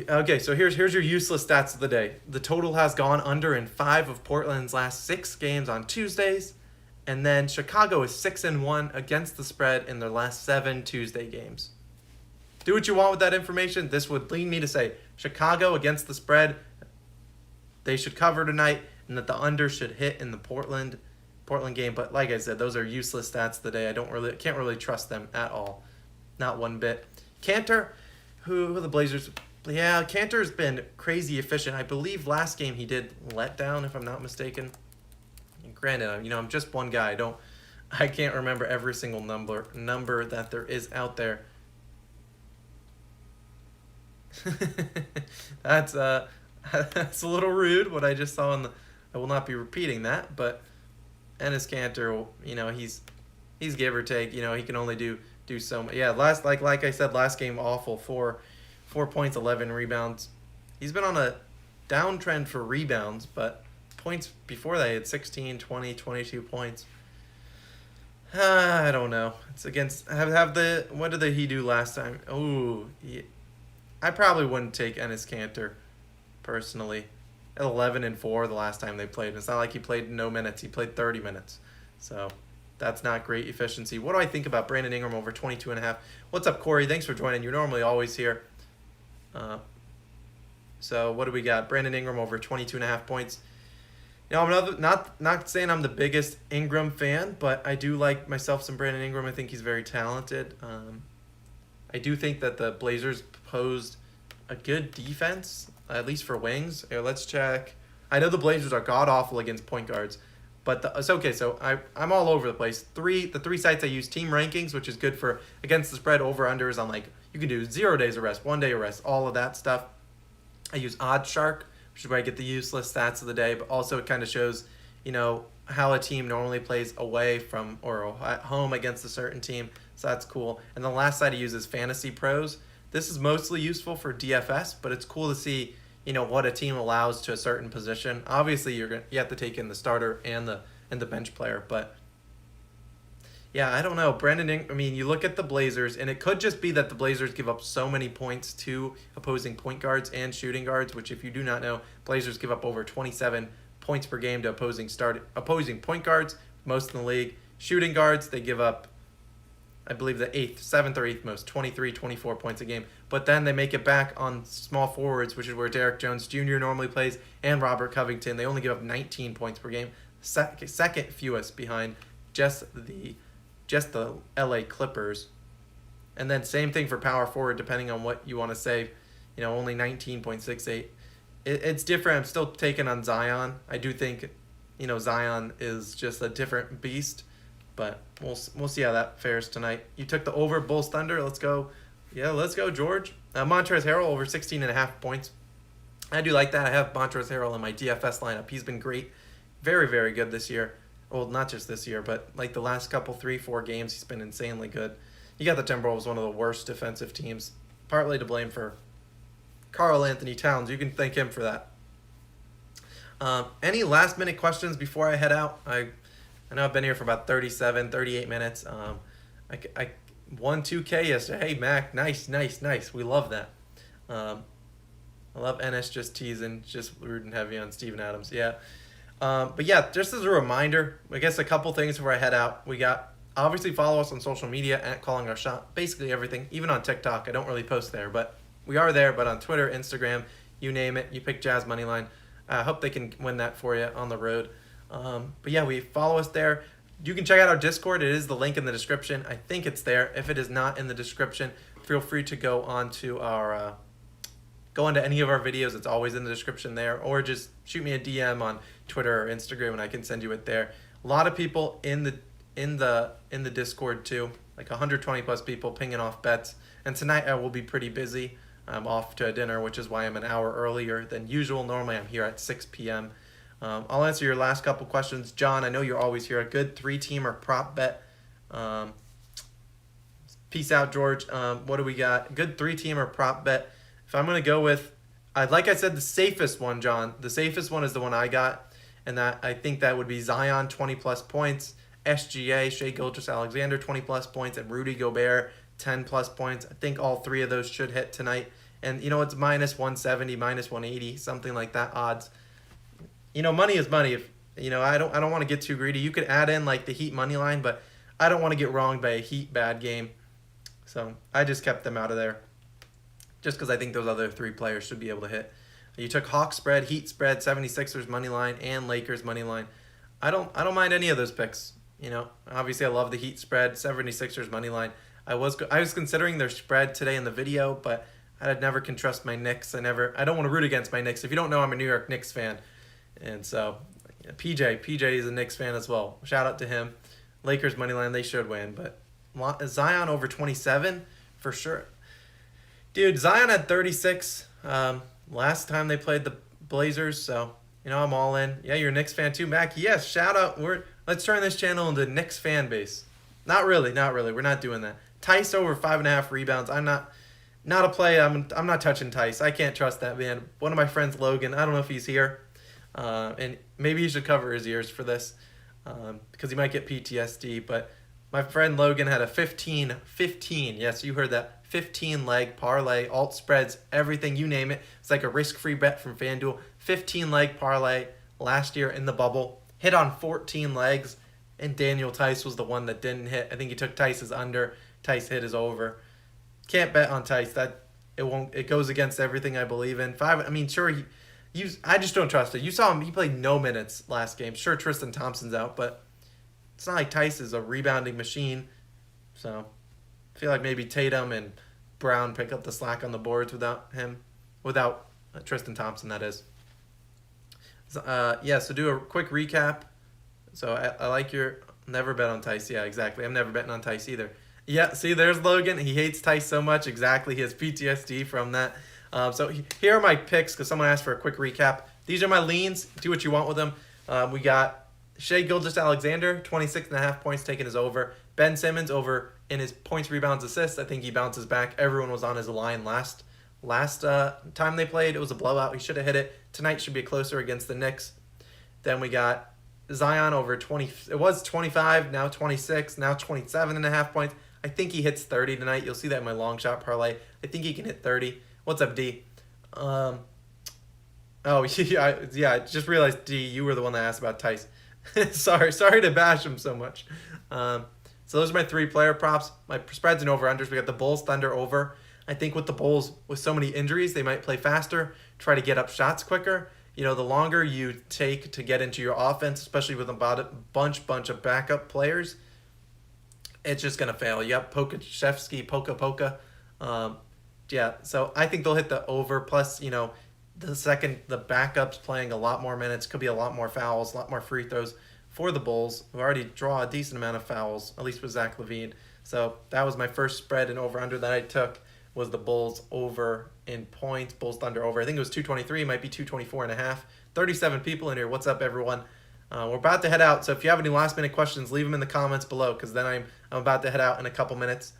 Okay, so here's your useless stats of the day. The total has gone under in 5 of Portland's last 6 games on Tuesdays, and then Chicago is 6-1 against the spread in their last 7 Tuesday games. Do what you want with that information. This would lead me to say Chicago against the spread, they should cover tonight, and that the under should hit in the Portland game. But like I said, those are useless stats today. I can't really trust them at all, not one bit. Cantor, who the Blazers? Yeah, Cantor's been crazy efficient. I believe last game he did letdown, if I'm not mistaken. And granted, I'm just one guy. I can't remember every single number that there is out there. That's that's a little rude what I just saw I will not be repeating that, but Enes Kanter, he's give or take, he can only do so much. Yeah, like I said, last game awful, 4 points, 11 rebounds. He's been on a downtrend for rebounds, but points before that he had 16, 20, 22 points. I don't know. It's against what did he do last time? I probably wouldn't take Enes Kanter personally. At 11-4 the last time they played. It's not like he played no minutes. He played 30 minutes. So that's not great efficiency. What do I think about Brandon Ingram over 22.5? What's up, Corey? Thanks for joining. You're normally always here. So what do we got? Brandon Ingram over 22.5 points. I'm not saying I'm the biggest Ingram fan, but I do like myself some Brandon Ingram. I think he's very talented. I do think that the Blazers posed a good defense, at least for wings. Here, let's check. I know the Blazers are god-awful against point guards, but it's okay. So I'm all over the place. The three sites I use, team rankings, which is good for against the spread, over-unders on you can do 0 days of rest, 1 day of rest, all of that stuff. I use OddsShark, which is where I get the useless stats of the day, but also it kind of shows, how a team normally plays away from or at home against a certain team. So that's cool. And the last site I use is Fantasy Pros. This is mostly useful for DFS, but it's cool to see, what a team allows to a certain position. Obviously, you have to take in the starter and the bench player, but yeah, I don't know. You look at the Blazers, and it could just be that the Blazers give up so many points to opposing point guards and shooting guards, which if you do not know, Blazers give up over 27 points per game to opposing point guards, most in the league. Shooting guards, they give up, I believe, the 7th or 8th most, 23, 24 points a game. But then they make it back on small forwards, which is where Derek Jones Jr. normally plays, and Robert Covington. They only give up 19 points per game, second fewest behind just the LA Clippers. And then same thing for power forward, depending on what you want to say, only 19.68. It's different. I'm still taking on Zion. I do think, Zion is just a different beast, but we'll see how that fares tonight. You took the over Bulls Thunder. Let's go. Yeah, let's go, George. Montrezl Harrell over 16.5 points. I do like that. I have Montrezl Harrell in my DFS lineup. He's been great. Very, very good this year. Well, not just this year, but the last couple 3-4 games, he's been insanely good. You got the Timberwolves, one of the worst defensive teams, partly to blame for Karl Anthony Towns. You can thank him for that. Any last minute questions before I head out? I know I've been here for about 38 minutes. I won 2K yesterday. Hey, Mac, nice. We love that. I love Ennis just teasing, just rooting heavy on Steven Adams. Yeah. But yeah, just as a reminder, I guess a couple things before I head out. We got, obviously follow us on social media at Calling Our Shot, basically everything, even on TikTok. I don't really post there, but we are there. But on Twitter, Instagram, you name it, you pick Jazz Moneyline. I hope they can win that for you on the road. But yeah, we follow us there. You can check out our Discord. It is the link in the description. I think it's there. If it is not in the description, feel free to go onto our go into any of our videos. It's always in the description there, or just shoot me a DM on Twitter or Instagram and I can send you it there. A lot of people in the Discord too, 120 plus people pinging off bets. And tonight I will be pretty busy. I'm off to a dinner, which is why I'm an hour earlier than usual. Normally I'm here at 6 p.m. I'll answer your last couple questions. John, I know you're always here. A good 3-teamer prop bet. Peace out, George. What do we got? Good 3-teamer prop bet. If I'm going to go with, like I said, the safest one, John. The safest one is the one I got. And that I think that would be Zion, 20-plus points. SGA, Shai Gilgeous-Alexander, 20-plus points. And Rudy Gobert, 10-plus points. I think all three of those should hit tonight. And, it's minus 170, minus 180, something like that odds. Money is money. If I don't want to get too greedy. You could add in the Heat money line, but I don't want to get wronged by a Heat bad game. So I just kept them out of there. Just because I think those other three players should be able to hit. You took Hawks spread, Heat spread, 76ers money line, and Lakers money line. I don't mind any of those picks. Obviously I love the Heat spread, 76ers money line. I was considering their spread today in the video, but I never can trust my Knicks. I don't want to root against my Knicks. If you don't know, I'm a New York Knicks fan. And so, PJ is a Knicks fan as well. Shout out to him. Lakers money line, they should win. But Zion over 27, for sure. Dude, Zion had 36 last time they played the Blazers, so I'm all in. Yeah, you're a Knicks fan too, Mac. Yes, shout out. Let's turn this channel into Knicks fan base. Not really, not really. We're not doing that. Tice over 5.5 rebounds. I'm not a play. I'm not touching Tice. I can't trust that man. One of my friends, Logan. I don't know if he's here, and maybe he should cover his ears for this because he might get PTSD. But my friend Logan had a 15. Yes, you heard that. 15 leg parlay, alt spreads, everything, you name it. It's like a risk-free bet from FanDuel. 15 leg parlay last year in the bubble. Hit on 14 legs, and Daniel Tice was the one that didn't hit. I think he took Tice's under. Tice hit his over. Can't bet on Tice. It goes against everything I believe in. Sure, I just don't trust it. You saw him, he played no minutes last game. Sure, Tristan Thompson's out, but it's not like Tice is a rebounding machine. So I feel like maybe Tatum and Brown pick up the slack on the boards without Tristan Thompson, that is. So do a quick recap. So I like your never bet on Tice. Yeah, exactly. I'm never betting on Tice either. Yeah, see, there's Logan. He hates Tice so much. Exactly. He has PTSD from that. Here are my picks because someone asked for a quick recap. These are my leans. Do what you want with them. We got Shai Gilgeous-Alexander, 26.5 points taken as over. Ben Simmons over in his points, rebounds, assists. I think he bounces back. Everyone was on his line last time they played. It was a blowout. He should have hit it. Tonight should be closer against the Knicks. Then we got Zion over 20. It was 25, now 26, now 27.5 points. I think he hits 30 tonight. You'll see that in my long shot parlay. I think he can hit 30. What's up, D? I just realized, D, you were the one that asked about Tice. sorry to bash him so much. So those are my 3 player props. My spreads and over-unders. We got the Bulls, Thunder over. I think with the Bulls, with so many injuries, they might play faster, try to get up shots quicker. The longer you take to get into your offense, especially with about a bunch of backup players, it's just going to fail. Yep, Pokashevsky, Poka. So I think they'll hit the over. Plus, the backups playing a lot more minutes, could be a lot more fouls, a lot more free throws for the Bulls, who already draw a decent amount of fouls, at least with Zach LaVine. So that was my first spread and over-under that I took, was the Bulls over in points, Bulls Thunder over. I think it was 223, might be 224.5. 37 people in here. What's up, everyone? We're about to head out, so if you have any last-minute questions, leave them in the comments below, because then I'm about to head out in a couple minutes.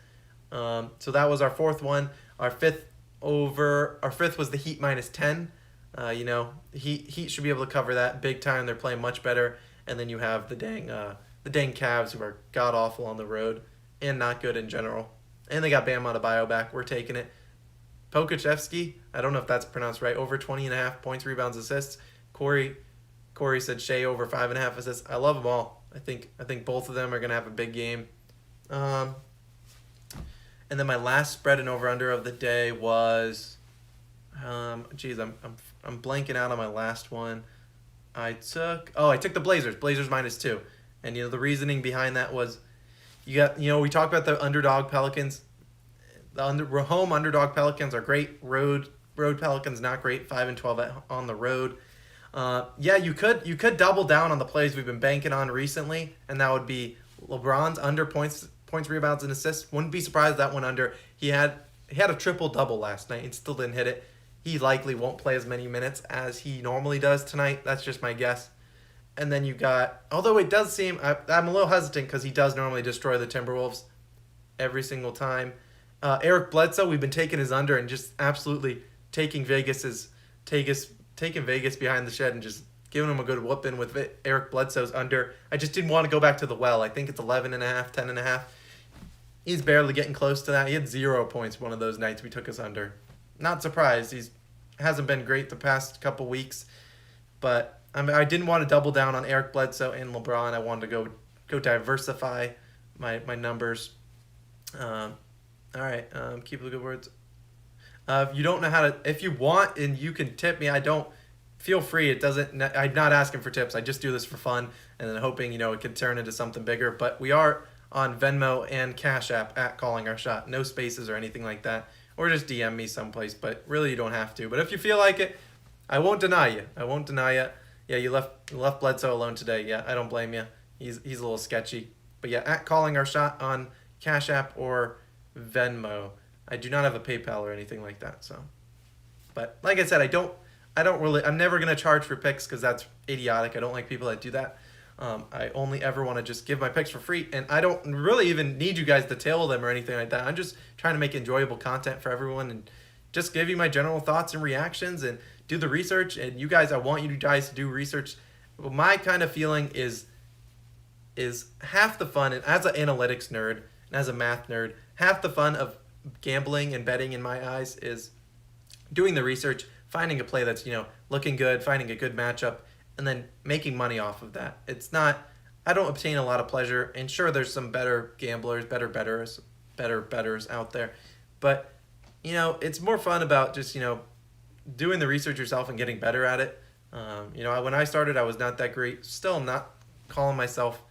So that was our 4th one. Our fifth was the Heat minus 10. Heat should be able to cover that big time. They're playing much better. And then you have the dang Cavs, who are god-awful on the road and not good in general. And they got Bam Adebayo back. We're taking it. Pokashevsky, I don't know if that's pronounced right, over 20.5 points, rebounds, assists. Corey said Shai over 5.5 assists. I love them all. I think both of them are going to have a big game. And then my last spread and over-under of the day was, I'm blanking out on my last one. I took the Blazers minus 2. And, the reasoning behind that was, we talked about the underdog Pelicans. Home underdog Pelicans are great. Road Pelicans not great. 5-12 on the road. You could double down on the plays we've been banking on recently, and that would be LeBron's under points, rebounds, and assists. Wouldn't be surprised that went under. He had a triple-double last night and still didn't hit it. He likely won't play as many minutes as he normally does tonight. That's just my guess. And then you got, although it does seem, I'm a little hesitant because he does normally destroy the Timberwolves every single time. Eric Bledsoe, we've been taking his under and just absolutely taking Vegas behind the shed and just giving him a good whooping with Eric Bledsoe's under. I just didn't want to go back to the well. I think it's 11.5, 10.5. He's barely getting close to that. He had 0 points one of those nights we took his under. Not surprised. He hasn't been great the past couple weeks, but I didn't want to double down on Eric Bledsoe and LeBron. I wanted to go diversify my numbers. All right. Keep the good words. If you don't know how to, if you want and you can tip me, feel free. I'm not asking for tips. I just do this for fun and then hoping, it could turn into something bigger. But we are on Venmo and Cash App at Calling Our Shot. No spaces or anything like that. Or just DM me someplace, but really you don't have to. But if you feel like it, I won't deny you. Yeah, you left Bledsoe alone today. Yeah, I don't blame you. He's a little sketchy. But yeah, at Calling Our Shot on Cash App or Venmo. I do not have a PayPal or anything like that. So, but like I said, I'm never gonna charge for picks because that's idiotic. I don't like people that do that. I only ever want to just give my picks for free, and I don't really even need you guys to tail them or anything like that. I'm just trying to make enjoyable content for everyone and just give you my general thoughts and reactions and do the research. And you guys, I want you guys to do research. My kind of feeling is half the fun, and as an analytics nerd and as a math nerd, half the fun of gambling and betting in my eyes is doing the research, finding a play that's looking good, finding a good matchup, and then making money off of that. It's not, I don't obtain a lot of pleasure, and sure, there's some better gamblers, better bettors out there, but it's more fun about just doing the research yourself and getting better at it. When I started, I was not that great. Still not calling myself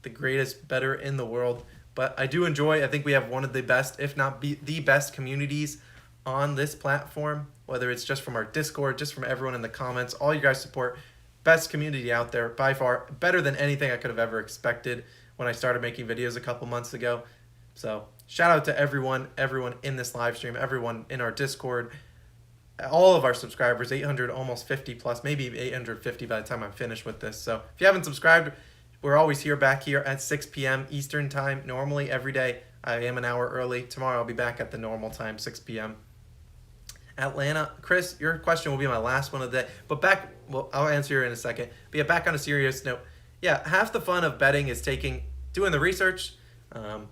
the greatest bettor in the world, but I do enjoy. I think we have one of the best, if not the best, communities on this platform. Whether it's just from our Discord, just from everyone in the comments, all you guys support. Best community out there by far, better than anything I could have ever expected when I started making videos a couple months ago. So shout out to everyone in this live stream, everyone in our Discord, all of our subscribers, 800, almost 50 plus, maybe 850 by the time I'm finished with this. So if you haven't subscribed, we're always back here at 6 p.m. Eastern time, normally every day. I am an hour early. Tomorrow I'll be back at the normal time, 6 p.m. Atlanta. Chris, your question will be my last one of the day. But I'll answer you in a second. But yeah, back on a serious note. Yeah, half the fun of betting is doing the research, doing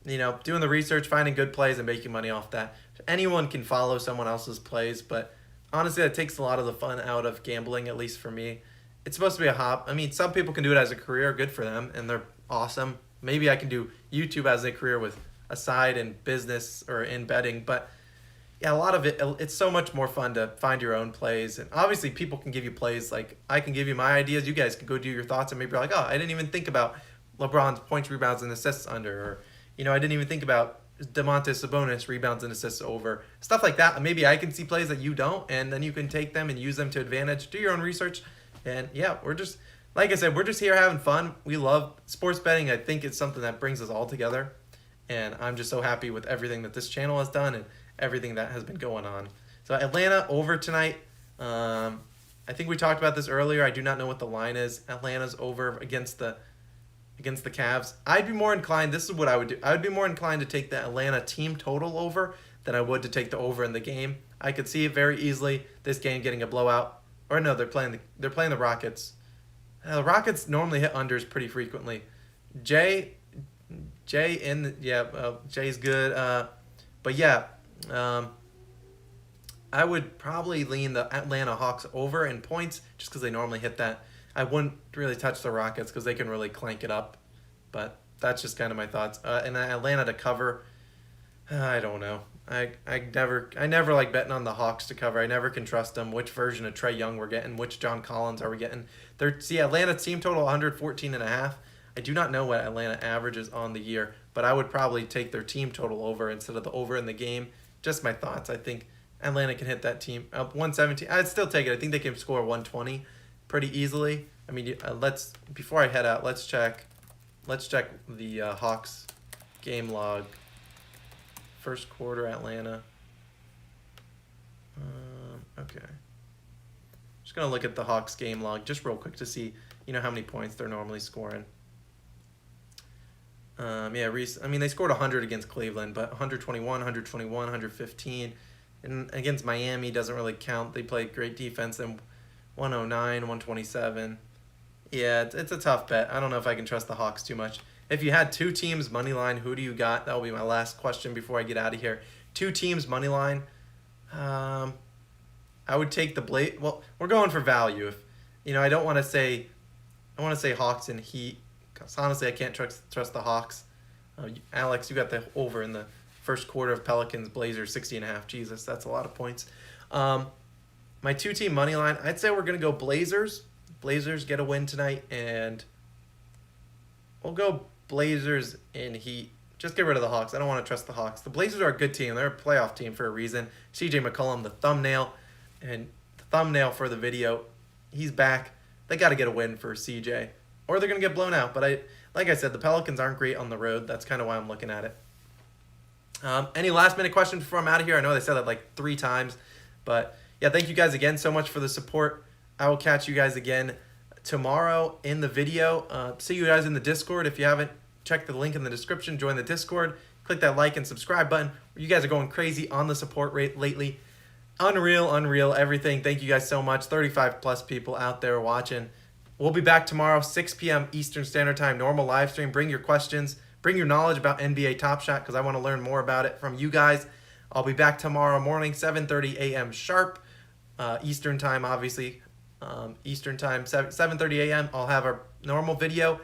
the research, finding good plays, and making money off that. Anyone can follow someone else's plays, but honestly, that takes a lot of the fun out of gambling, at least for me. It's supposed to be a hobby. I mean, some people can do it as a career, good for them, and they're awesome. Maybe I can do YouTube as a career with a side in business or in betting, but yeah, a lot of it's so much more fun to find your own plays. And obviously people can give you plays, like I can give you my ideas. You guys can go do your thoughts and maybe you're like, oh, I didn't even think about LeBron's points, rebounds, and assists under. Or, I didn't even think about DeMontis Sabonis rebounds and assists over. Stuff like that. Maybe I can see plays that you don't, and then you can take them and use them to advantage. Do your own research. And yeah, we're just, like I said, we're just here having fun. We love sports betting. I think it's something that brings us all together. And I'm just so happy with everything that this channel has done and everything that has been going on. So Atlanta over tonight. I think we talked about this earlier. I do not know what the line is. Atlanta's over against the Cavs. I'd be more inclined, this is what I would do. I would be more inclined to take the Atlanta team total over than I would to take the over in the game. I could see it very easily, this game getting a blowout. Or no, they're playing the Rockets. The Rockets normally hit unders pretty frequently. Jay's good. But yeah, I would probably lean the Atlanta Hawks over in points just because they normally hit that. I wouldn't really touch the Rockets because they can really clank it up. But that's just kind of my thoughts. And Atlanta to cover, I don't know. I never like betting on the Hawks to cover. I never can trust them. Which version of Trae Young we're getting? Which John Collins are we getting? Atlanta team total 114.5. I do not know what Atlanta averages on the year, but I would probably take their team total over instead of the over in the game. Just my thoughts. I think Atlanta can hit that team up 117. I'd still take it. I think they can score 120 pretty easily. I mean, before I head out, let's check the Hawks game log. First quarter, Atlanta. Okay. Just gonna look at the Hawks game log just real quick to see, how many points they're normally scoring. They scored 100 against Cleveland, but 121, 121, 115. And against Miami doesn't really count. They played great defense, and 109, 127. Yeah, it's a tough bet. I don't know if I can trust the Hawks too much. If you had two teams money line, who do you got? That will be my last question before I get out of here. Two teams money line. I would take the Blade. Well, we're going for value. If I don't want to say, I want to say Hawks and Heat. Because honestly, I can't trust the Hawks. Alex, you got the over in the first quarter of Pelicans Blazers 60.5. Jesus, that's a lot of points. My two-team money line. I'd say we're gonna go Blazers. Blazers get a win tonight, and we'll go Blazers in Heat. Just get rid of the Hawks. I don't want to trust the Hawks. The Blazers are a good team. They're a playoff team for a reason. CJ McCollum, the thumbnail for the video. He's back. They got to get a win for CJ, or they're going to get blown out. But like I said, the Pelicans aren't great on the road. That's kind of why I'm looking at it. Any last minute questions before I'm out of here? I know they said that like 3 times, but yeah, thank you guys again so much for the support. I will catch you guys again tomorrow in the video. See you guys in the Discord. If you haven't, check the link in the description. Join the Discord. Click that like and subscribe button. You guys are going crazy on the support rate lately. Unreal, everything. Thank you guys so much. 35 plus people out there watching. We'll be back tomorrow, 6 p.m. Eastern Standard Time, normal live stream. Bring your questions. Bring your knowledge about NBA Top Shot because I want to learn more about it from you guys. I'll be back tomorrow morning, 7:30 a.m. sharp, Eastern Time, obviously. Eastern Time, 7:30 a.m. I'll have a normal video.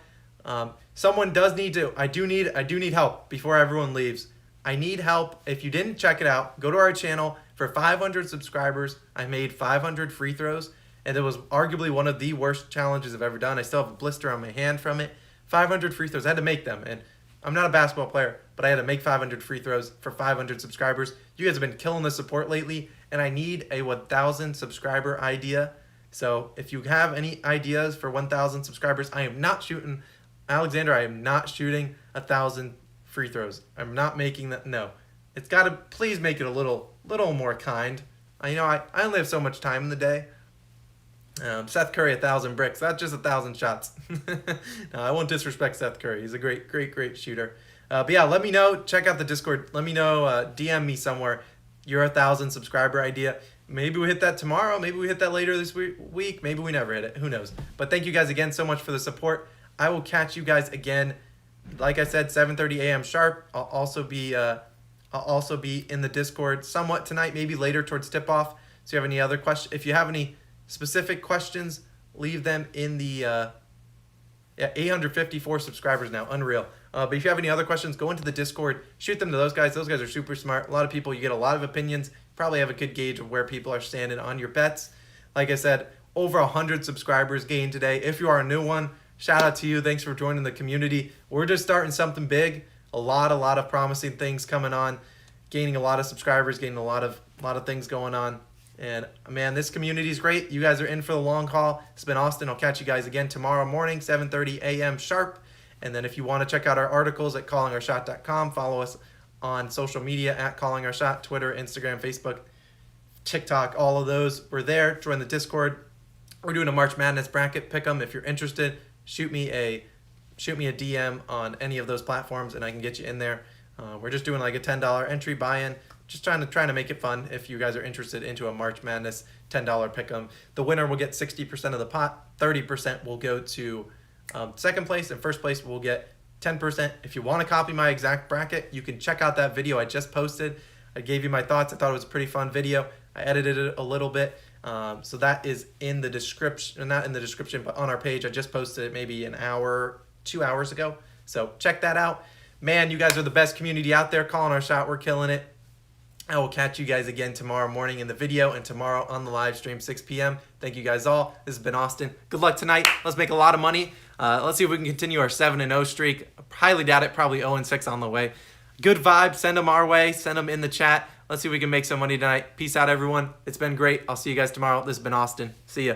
Someone does need to. I do need help before everyone leaves. I need help. If you didn't check it out, go to our channel. For 500 subscribers, I made 500 free throws, and it was arguably one of the worst challenges I've ever done. I still have a blister on my hand from it. 500 free throws. I had to make them, and I'm not a basketball player, but I had to make 500 free throws for 500 subscribers. You guys have been killing the support lately, and I need a 1,000 subscriber idea. So if you have any ideas for 1,000 subscribers, I am not shooting 1,000 free throws. I'm not making that. No, it's got to. Please make it a little more kind. I only have so much time in the day. Seth Curry, 1,000 bricks. That's just 1,000 shots. No, I won't disrespect Seth Curry. He's a great shooter. But yeah, let me know. Check out the Discord. Let me know. DM me somewhere your 1,000 subscriber idea. Maybe we hit that tomorrow. Maybe we hit that later this week. Maybe we never hit it. Who knows? But thank you guys again so much for the support. I will catch you guys again. Like I said, 7:30 a.m. sharp. I'll also be in the Discord somewhat tonight, maybe later towards tip-off. So if you have any other questions, if you have any specific questions, leave them in the 854 subscribers now. Unreal. But if you have any other questions, go into the Discord. Shoot them to those guys. Those guys are super smart. A lot of people, you get a lot of opinions. Probably have a good gauge of where people are standing on your bets. Like I said, over 100 subscribers gained today. If you are a new one, shout out to you. Thanks for joining the community. We're just starting something big. A lot of promising things coming on. Gaining a lot of subscribers, gaining a lot of things going on. And man, this community is great. You guys are in for the long haul. It's been Austin. I'll catch you guys again tomorrow morning, 7:30 a.m. sharp. And then if you want to check out our articles at callingourshot.com, follow us on social media at callingourshot, Twitter, Instagram, Facebook, TikTok, all of those. We're there. Join the Discord. We're doing a March Madness bracket pick'em. If you're interested, shoot me a DM on any of those platforms, and I can get you in there. We're just doing like a $10 entry buy-in. Just trying to make it fun. If you guys are interested into a March Madness $10 pick'em, the winner will get 60% of the pot. 30% will go to second place, and first place will get 10%. If you want to copy my exact bracket, you can check out that video I just posted. I gave you my thoughts. I thought it was a pretty fun video. I edited it a little bit. So that is in the description, not in the description, but on our page. I just posted it maybe 2 hours ago. So check that out. Man, you guys are the best community out there. Calling our shot. We're killing it. I will catch you guys again tomorrow morning in the video and tomorrow on the live stream, 6 p.m. Thank you guys all. This has been Austin. Good luck tonight. Let's make a lot of money. Let's see if we can continue our 7-0 streak. Highly doubt it. Probably 0-6 on the way. Good vibes. Send them our way. Send them in the chat. Let's see if we can make some money tonight. Peace out, everyone. It's been great. I'll see you guys tomorrow. This has been Austin. See ya.